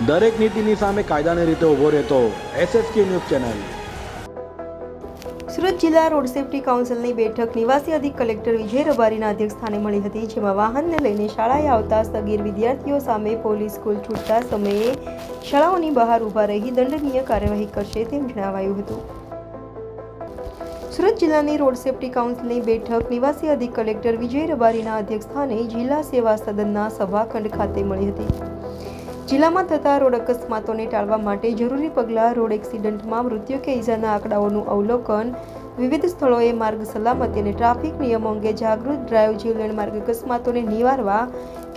દરેક નીતિની સામે કાયદાની રીતે ઊભો રહેતો SSK ન્યૂઝ ચેનલ। સુરત જિલ્લા રોડ સેફટી કાઉન્સિલની બેઠક નિવાસી અધિક કલેક્ટર વિજય રબારીના અધ્યક્ષસ્થાને મળી હતી, જેમાં વાહનને લઈને શાળાએ આવતા સગીર વિદ્યાર્થીઓ સામે પોલીસ સ્કૂલ છૂટતા સમયે શાળાઓની બહાર ઊભા રહી દંડનીય કાર્યવાહી કરશે તેમ જણાવાયું હતું। સુરત જિલ્લાની રોડ સેફટી કાઉન્સિલની બેઠક નિવાસી અધિક કલેક્ટર વિજય રબારીના અધ્યક્ષસ્થાને જિલ્લા સેવા સદનના સભાખંડ ખાતે મળી હતી। જિલ્લામાં થતા રોડ અકસ્માતોને ટાળવા માટે જરૂરી પગલાં, રોડ એક્સિડન્ટમાં મૃત્યુ કે ઈજાના આંકડાઓનું અવલોકન, વિવિધ સ્થળોએ માર્ગ સલામતી અને ટ્રાફિક નિયમો અંગે જાગૃત ડ્રાઈવ, જીવલેણ માર્ગ અકસ્માતોને નિવારવા,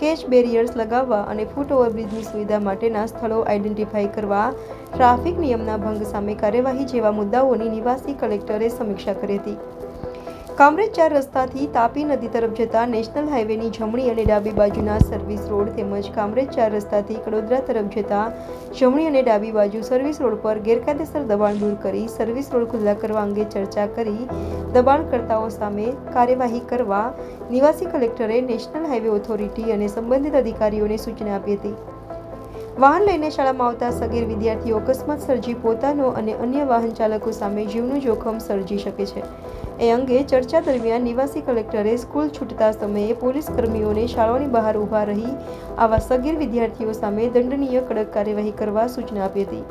કેચ બેરિયર્સ લગાવવા અને ફૂટ ઓવરબ્રિજની સુવિધા માટેના સ્થળો આઈડેન્ટિફાઈ કરવા, ટ્રાફિક નિયમના ભંગ સામે કાર્યવાહી જેવા મુદ્દાઓની નિવાસી કલેક્ટરે સમીક્ષા કરી હતી। કામરેજ 4 રસ્તાથી તાપી નદી તરફ જતા નેશનલ હાઈવેની જમણી અને ડાબી બાજુના સર્વિસ રોડ તેમજ કામરેજ 4 રસ્તાથી કડોદરા તરફ જતા જમણી અને ડાબી બાજુ સર્વિસ રોડ પર ગેરકાયદેસર દબાણ દૂર કરી સર્વિસ રોડ ખુલ્લા કરવા અંગે ચર્ચા કરી દબાણકર્તાઓ સામે કાર્યવાહી કરવા નિવાસી કલેક્ટરે નેશનલ હાઈવે ઓથોરિટી અને સંબંધિત અધિકારીઓને સૂચના આપી હતી। વાહન લઈને શાળામાં આવતા સગીર વિદ્યાર્થીઓ અકસ્માત સર્જી પોતાનો અને અન્ય વાહન ચાલકો સામે જીવનું જોખમ સર્જી શકે છે। એ અંગે ચર્ચા દરમિયાન નિવાસી કલેક્ટરે સ્કૂલ છૂટતા સમયે પોલીસ કર્મીઓને શાળાઓની બહાર ઊભા રહી આવા સગીર વિદ્યાર્થીઓ સામે દંડનીય કડક કાર્યવાહી કરવા સૂચના આપી હતી।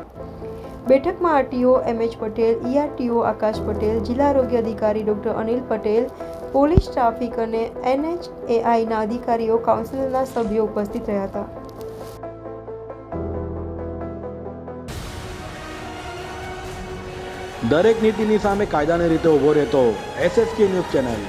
બેઠકમાં RTO MH પટેલ, ERTO આકાશ પટેલ, જિલ્લા આરોગ્ય અધિકારી doctor Anil Patel, police, traffic અને NHAIના અધિકારીઓ, કાઉન્સિલના સભ્યો ઉપસ્થિત રહ્યા હતા। દરેક નીતિની સામે કાયદાની રીતે ઊભો રહેતો SSK ન્યૂઝ ચેનલ।